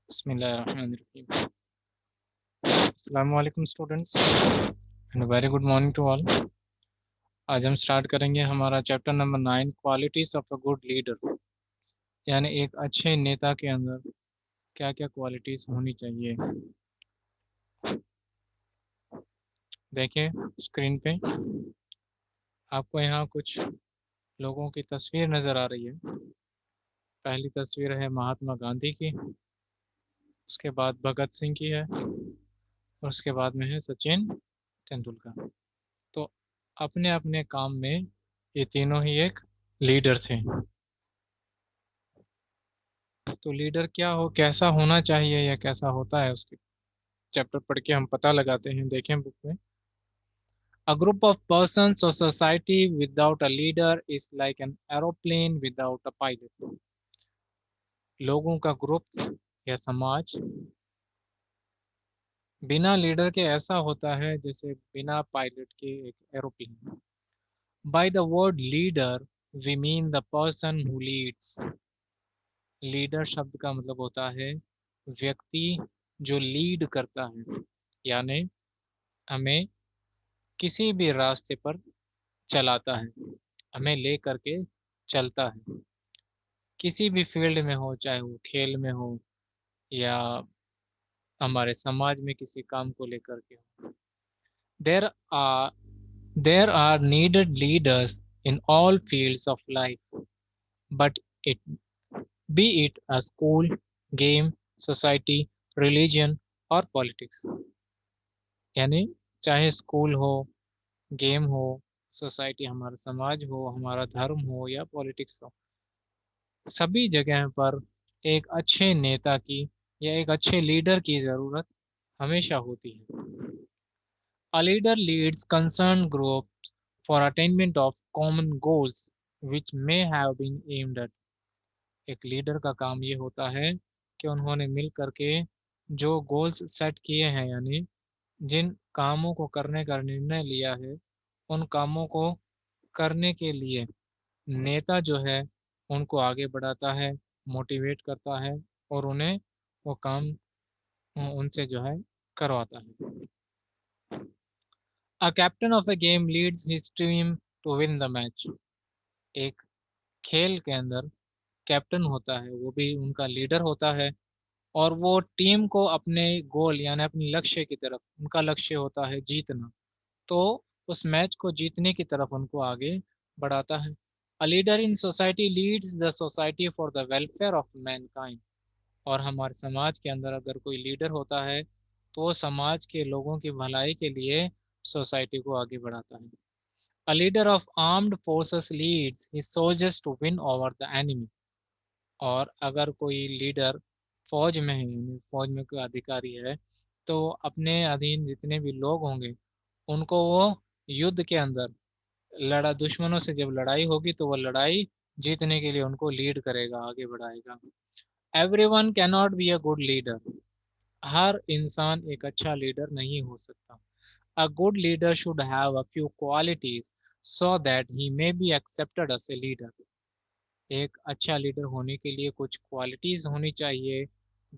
Bismillahirrahmanirrahim. Assalamu alaikum students and a very good morning to all. आज हम start करेंगे हमारा chapter number 9 qualities of a good leader, यानी एक अच्छे नेता के अंदर क्या क्या क्वालिटीज होनी चाहिए। देखिए स्क्रीन पे आपको यहाँ कुछ लोगों की तस्वीर नज़र आ रही है। पहली तस्वीर है महात्मा गांधी की, उसके बाद भगत सिंह की है और उसके बाद में है सचिन तेंदुलकर। तो अपने अपने काम में ये तीनों ही एक लीडर थे। तो लीडर क्या हो, कैसा होना चाहिए या कैसा होता है, उसके चैप्टर पढ़ के हम पता लगाते हैं। देखें बुक में, अ ग्रुप ऑफ पर्सन्स और society without a leader is like an aeroplane without a pilot. लोगों का ग्रुप या समाज बिना लीडर के ऐसा होता है जैसे बिना पायलट के एक aeroplane. By the word leader we mean the person who leads. Leader शब्द का मतलब होता है व्यक्ति जो लीड करता है, यानी हमें किसी भी रास्ते पर चलाता है, हमें ले करके चलता है, किसी भी फील्ड में हो, चाहे वो खेल में हो या हमारे समाज में किसी काम को लेकर के हो। There are there are needed leaders in all fields of life, but it be it a school, game, society, religion और पॉलिटिक्स। यानी चाहे स्कूल हो, गेम हो, सोसाइटी हमारा समाज हो, हमारा धर्म हो या पॉलिटिक्स हो, सभी जगह पर एक अच्छे नेता की या एक अच्छे लीडर की ज़रूरत हमेशा होती है। A leader leads concerned groups for attainment of common goals which may have been aimed at। एक लीडर का काम ये होता है कि उन्होंने मिल करके जो गोल्स सेट किए हैं, यानी जिन कामों को करने का निर्णय लिया है, उन कामों को करने के लिए नेता जो है उनको आगे बढ़ाता है, मोटिवेट करता है और उन्हें वो काम उनसे जो है करवाता है। A captain of a game leads his team to win the match. एक खेल के अंदर कैप्टन होता है, वो भी उनका लीडर होता है और वो टीम को अपने गोल यानी अपने लक्ष्य की तरफ, उनका लक्ष्य होता है जीतना, तो उस मैच को जीतने की तरफ उनको आगे बढ़ाता है। A leader in society leads the society for the welfare of Mankind. और हमारे समाज के अंदर अगर कोई लीडर होता है तो वो समाज के लोगों की भलाई के लिए सोसाइटी को आगे बढ़ाता है। A leader of armed forces leads his soldiers to win over the enemy. और अगर कोई लीडर फौज में है, यानी फौज में कोई अधिकारी है, तो अपने अधीन जितने भी लोग होंगे उनको वो युद्ध के अंदर लड़ा, दुश्मनों से जब लड़ाई होगी तो वो लड़ाई जीतने के लिए उनको लीड करेगा, आगे बढ़ाएगा। Everyone can not be a good leader. हर इंसान एक अच्छा लीडर नहीं हो सकता। A good leader should have a few qualities so that he may be accepted as a leader. एक अच्छा लीडर होने के लिए कुछ क्वालिटीज होनी चाहिए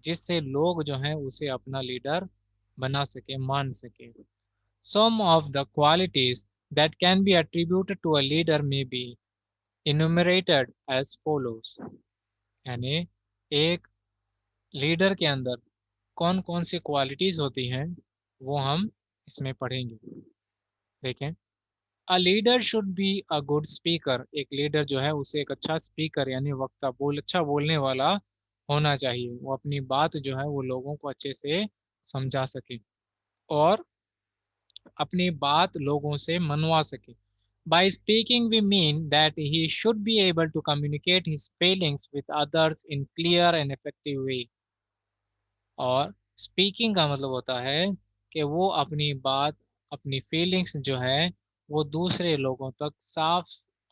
जिससे लोग जो हैं उसे अपना लीडर बना सके, मान सके। Some of the qualities that can be attributed to a leader may be enumerated as follows। यानी एक लीडर के अंदर कौन कौन सी क्वालिटीज होती हैं वो हम इसमें पढ़ेंगे। देखें, अ leader should be a good speaker. एक लीडर जो है उसे एक अच्छा स्पीकर यानी वक्ता, अच्छा बोलने वाला होना चाहिए। वो अपनी बात जो है वो लोगों को अच्छे से समझा सके और अपनी बात लोगों से मनवा सके। By speaking we mean that he should be able to communicate his feelings with others in clear and effective way। और स्पीकिंग का मतलब होता है कि वो अपनी बात, अपनी फीलिंग्स जो है वो दूसरे लोगों तक साफ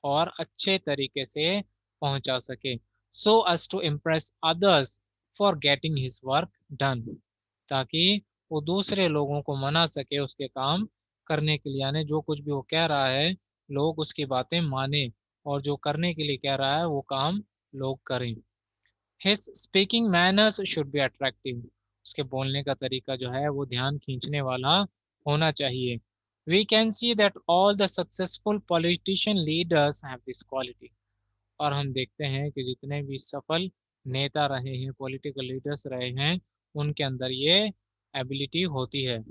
और अच्छे तरीके से पहुंचा सके। So as to impress others for getting his work done। ताकि वो दूसरे लोगों को मना सके उसके काम करने के लिए, यानी जो कुछ भी वो कह रहा है लोग उसकी बातें माने और जो करने के लिए कह रहा है वो काम लोग करें। His speaking manners should be attractive, उसके बोलने का तरीका जो है वो ध्यान खींचने वाला होना चाहिए। We can see that all the successful politician leaders have this quality, और हम देखते हैं कि जितने भी सफल नेता रहे हैं, पॉलिटिकल लीडर्स रहे हैं, उनके अंदर ये एबिलिटी होती है।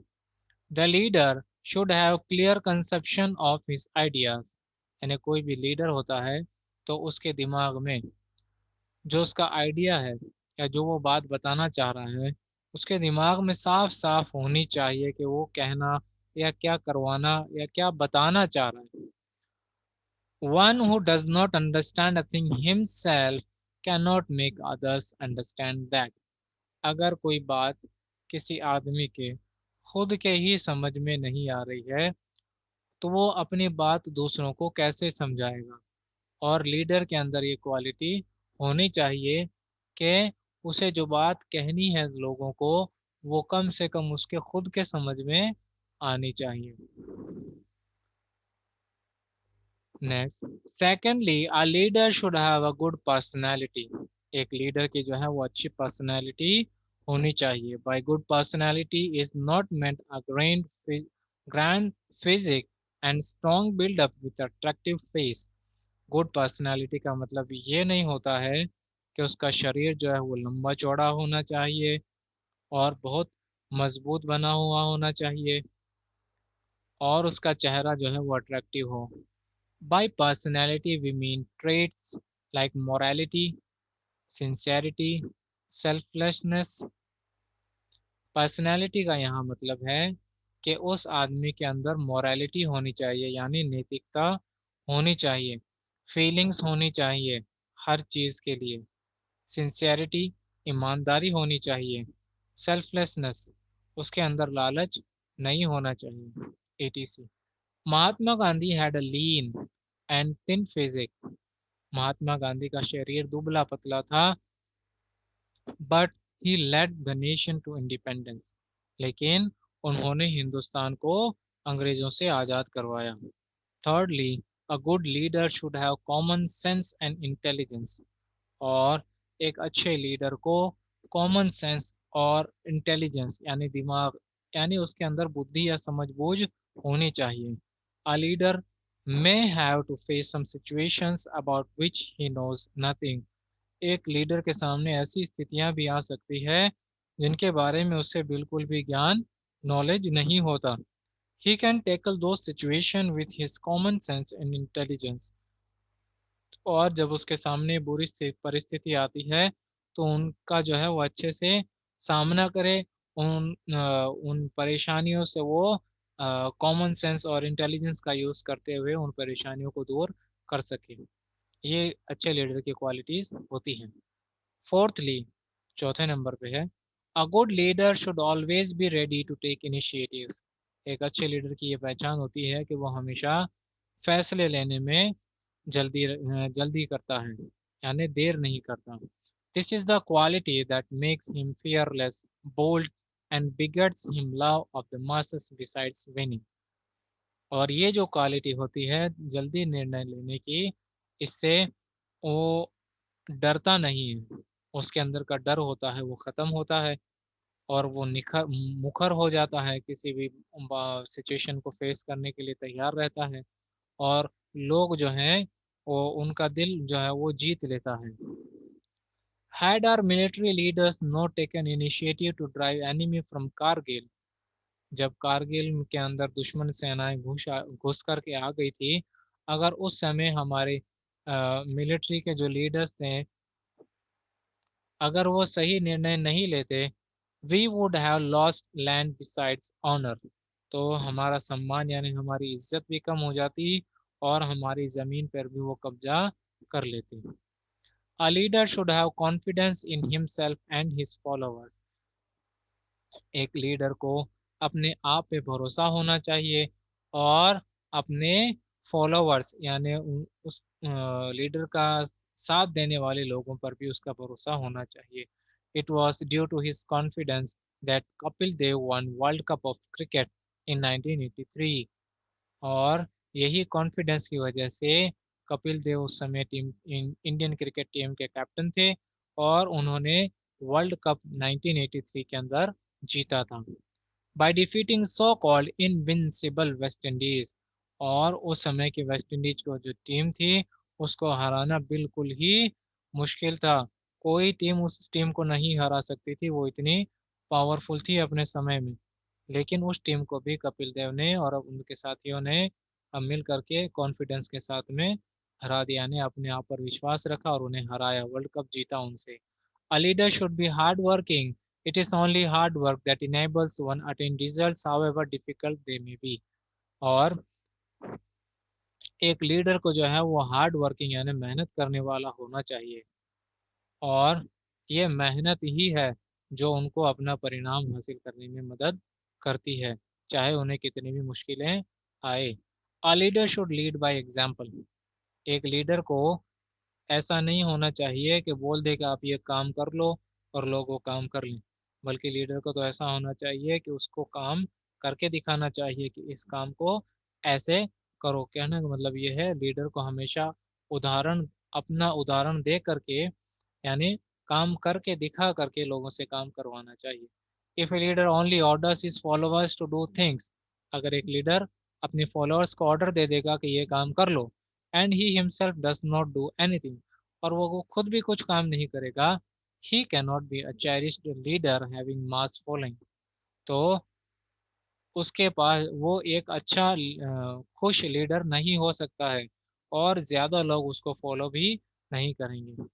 The leader should have clear conception of his ideas, यानी कोई भी लीडर होता है तो उसके दिमाग में जो उसका आइडिया है या जो वो बात बताना चाह रहा है, उसके दिमाग में साफ साफ होनी चाहिए कि वो कहना या क्या करवाना या क्या बताना चाह रहा है। One who does not understand a thing himself cannot make others understand that. अगर कोई बात किसी आदमी के खुद के ही समझ में नहीं आ रही है तो वो अपनी बात दूसरों को कैसे समझाएगा। और लीडर के अंदर ये क्वालिटी होनी चाहिए कि उसे जो बात कहनी है लोगों को, वो कम से कम उसके खुद के समझ में आनी चाहिए। Next, secondly a leader should have a good personality, एक लीडर की जो है वो अच्छी पर्सनैलिटी होनी चाहिए। By good personality is not meant a grand physique and strong buildup with attractive face. Good personality का मतलब ये नहीं होता है कि उसका शरीर जो है वो लंबा चौड़ा होना चाहिए और बहुत मजबूत बना हुआ होना चाहिए और उसका चेहरा जो है वो अट्रैक्टिव हो। By personality, we mean traits like morality, sincerity, selflessness। Personality का यहाँ मतलब है कि उस आदमी के अंदर मोरालिटी होनी चाहिए, यानी नैतिकता होनी चाहिए, फीलिंग्स होनी चाहिए हर चीज़ के लिए, सिंसियरिटी ईमानदारी होनी चाहिए, सेल्फलेसनेस उसके अंदर लालच नहीं होना चाहिए, etc. Mahatma Gandhi had a lean and thin physique, Mahatma Gandhi का शरीर दुबला पतला था, but he led the nation to independence, लेकिन उन्होंने हिंदुस्तान को अंग्रेजों से आज़ाद करवाया। Thirdly, a good leader should have common sense and intelligence, और एक अच्छे लीडर को कॉमन सेंस और इंटेलिजेंस यानी दिमाग, यानी उसके अंदर बुद्धि या समझबूझ होनी चाहिए। A leader may have to face some situations about which he knows nothing, एक लीडर के सामने ऐसी स्थितियां भी आ सकती है जिनके बारे में उसे बिल्कुल भी ज्ञान नॉलेज नहीं होता। He can tackle those situations with his common sense and intelligence, और जब उसके सामने बुरी परिस्थिति आती है तो उनका जो है वो अच्छे से सामना करे, उन परेशानियों से वो कॉमन सेंस और इंटेलिजेंस का यूज़ करते हुए उन परेशानियों को दूर कर सके। ये अच्छे लीडर की क्वालिटीज होती हैं। फोर्थली, चौथे नंबर पे है, a good leader should always be ready to take initiatives, एक अच्छे लीडर की ये पहचान होती है कि वो हमेशा फैसले लेने में जल्दी करता है, यानी देर नहीं करता। This is the quality that makes him fearless, bold and begets him love of the masses besides winning, और ये जो क्वालिटी होती है जल्दी निर्णय लेने की, इससे वो डरता नहीं है, उसके अंदर का डर होता है वो खत्म होता है और वो निखर मुखर हो जाता है, किसी भी सिचुएशन को फेस करने के लिए तैयार रहता है और लोग जो हैं वो उनका दिल जो है वो जीत लेता है। Had our military leaders not taken initiative to drive enemy from Kargil, जब कारगिल के अंदर दुश्मन सेनाएं घुस करके आ गई थी, अगर उस समय हमारे मिलिट्री के जो लीडर्स थे अगर वो सही निर्णय नहीं लेते, we would have lost land besides honour, तो हमारा सम्मान यानी हमारी इज्जत भी कम हो जाती और हमारी जमीन पर भी वो कब्जा कर लेते। अ leader should have confidence in himself and his followers, एक लीडर को अपने आप पे भरोसा होना चाहिए और अपने फॉलोअर्स यानी उस लीडर का साथ देने वाले लोगों पर भी उसका भरोसा होना चाहिए। It was due to his confidence that Kapil Dev won world cup of cricket in 1983, और यही कॉन्फिडेंस की वजह से कपिल देव उस समय इंडियन क्रिकेट टीम के कैप्टन थे और उन्होंने वर्ल्ड कप 1983 के अंदर जीता था by defeating so called invincible West Indies. और उस समय की वेस्ट इंडीज को जो टीम थी उसको हराना बिल्कुल ही मुश्किल था। कोई टीम उस टीम को नहीं हरा सकती थी, वो इतनी पावरफुल थी अपने समय में। लेकिन उस टीम को भी कपिल देव ने और उनके साथियों ने मिल करके कॉन्फिडेंस के साथ में हरा दिया, ने अपने आप पर विश्वास रखा और उन्हें हराया, वर्ल्ड कप जीता उनसे। A leader should be hardworking. It is only hard work that enables one attain results, however difficult they may be. और एक लीडर को जो है वो हार्ड वर्किंग यानी मेहनत करने वाला होना चाहिए, और ये मेहनत ही है जो उनको अपना परिणाम हासिल करने में मदद करती है, चाहे उन्हें कितनी भी मुश्किलें आए। A leader should lead by example. एक लीडर को ऐसा नहीं होना चाहिए कि बोल दे कि आप ये काम कर लो और लोग वो काम कर लें, बल्कि लीडर को तो ऐसा होना चाहिए कि उसको काम करके दिखाना चाहिए कि इस काम को ऐसे करो। कहने का मतलब ये है लीडर को हमेशा उदाहरण, अपना उदाहरण दे करके, यानी काम करके दिखा करके लोगों से काम करवाना चाहिए। If a leader only orders his followers to do things, अगर एक लीडर अपने फॉलोअर्स को ऑर्डर दे देगा कि ये काम कर लो, and he himself does not do anything, और वो खुद भी कुछ काम नहीं करेगा, he can not be a cherished leader having mass following. तो उसके पास वो एक अच्छा खुश लीडर नहीं हो सकता है, और ज्यादा लोग उसको फॉलो भी नहीं करेंगे।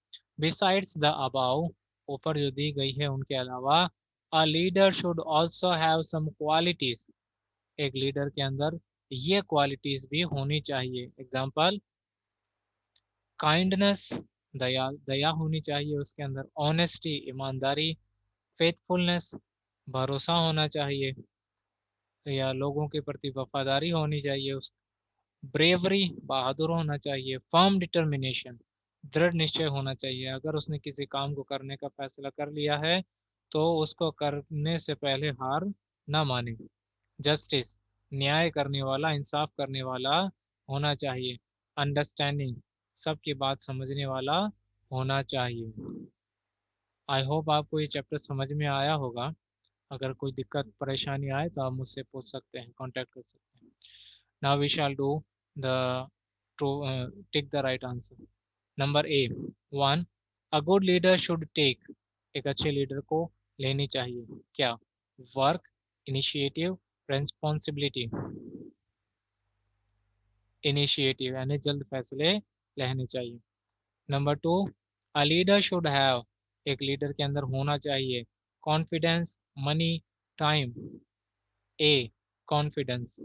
बिसाइड्स द अबाउ, ऊपर जो दी गई है उनके अलावा, a leader should also have some qualities, एक लीडर के अंदर ये क्वालिटीज भी होनी चाहिए। एग्जाम्पल, काइंडनेस, दया, दया होनी चाहिए उसके अंदर। ऑनेस्टी, ईमानदारी। फेथफुलनेस, भरोसा होना चाहिए या लोगों के प्रति वफादारी होनी चाहिए उस। ब्रेवरी, बहादुर होना चाहिए। फर्म डिटर्मिनेशन, दृढ़ निश्चय होना चाहिए। अगर उसने किसी काम को करने का फैसला कर लिया है तो उसको करने से पहले हार ना माने। जस्टिस, न्याय करने वाला, इंसाफ करने वाला होना चाहिए। अंडरस्टैंडिंग, सबकी बात समझने वाला होना चाहिए। आई होप आपको ये चैप्टर समझ में आया होगा। अगर कोई दिक्कत परेशानी आए तो आप मुझसे पूछ सकते हैं, कांटेक्ट कर सकते हैं। Now we shall do the to tick the right answer. Number A, one, a good leader should take, एक अच्छे लीडर को लेनी चाहिए क्या? Work, initiative, responsibility. इनिशिएटिव यानी जल्द फैसले लेने चाहिए। Number two, a leader should have, एक लीडर के अंदर होना चाहिए confidence, money, time. A, confidence.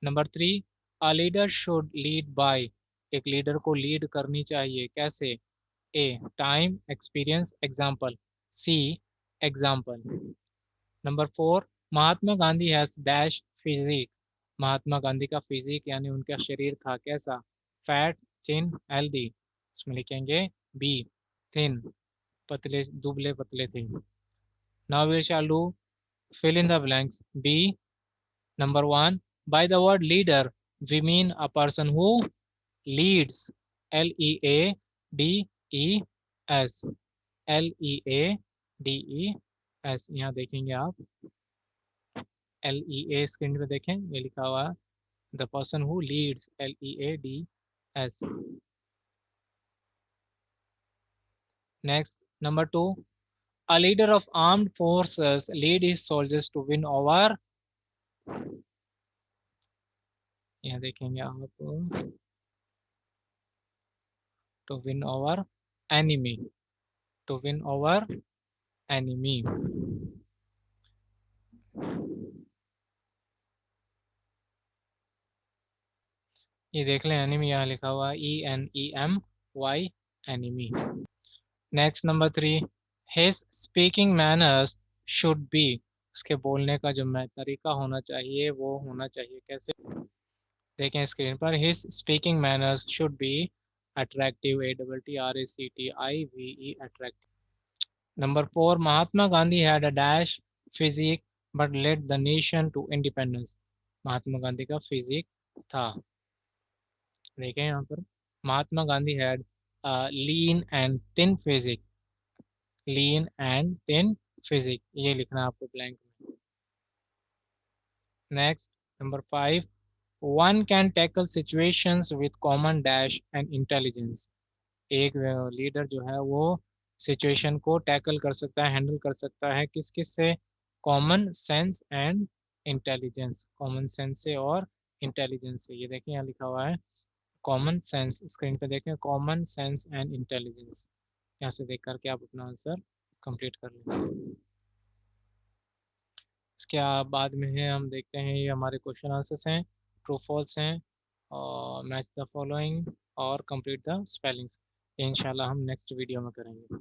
Number three, a leader should lead by, एक लीडर को लीड करनी चाहिए कैसे? A, time, experience, example. C, example. Number four, Mahatma Gandhi has dash physique, Mahatma Gandhi का फिजिक यानी उनका शरीर था कैसा? Fat, thin, healthy. इसमें लिखेंगे बी, थिन, पतले, दुबले पतले थे। Now we shall do fill in the blanks. B, number one, by the word leader we mean a person who leads, Leads, Leads, यहाँ देखेंगे आप LEA स्क्रीन पे देखें, ये लिखा हुआ the person who Leeds, Leads। Next, number two, a leader of armed forces lead his soldiers to win over, यहाँ देखेंगे आप, to win over enemy, to win over enemy। ये देख लें एनिमी यहाँ लिखा हुआ ENEMY, enemy. Next, number three, his speaking manners should B, उसके बोलने का जो तरीका होना चाहिए वो होना चाहिए कैसे? देखें स्क्रीन पर, his speaking manners should be attractive, ATTRACTIVE, attractive. Number four, Mahatma Gandhi had a dash physique but led the nation to independence, Mahatma Gandhi का फिजिक था। देखें यहाँ पर, Mahatma Gandhi had lean and thin physique, lean and thin physique, ये लिखना है आपको ब्लैंक में। Next number 5, one can tackle situations with common dash and intelligence. एक लीडर जो है वो सिचुएशन को टैकल कर सकता है, हैंडल कर सकता है, किस किस से? Common sense and intelligence, common sense से और इंटेलिजेंस से। ये देखिए यहाँ लिखा हुआ है कॉमन सेंस, स्क्रीन पे देखें, कॉमन सेंस एंड इंटेलिजेंस। यहाँ से देख करके आप अपना आंसर कंप्लीट कर लें। इसके बाद में है, हम देखते हैं ये हमारे क्वेश्चन आंसर्स हैं, ट्रू फॉल्स हैं, और मैच द फॉलोइंग और कंप्लीट द स्पेलिंग्स। इंशाल्लाह हम नेक्स्ट वीडियो में करेंगे।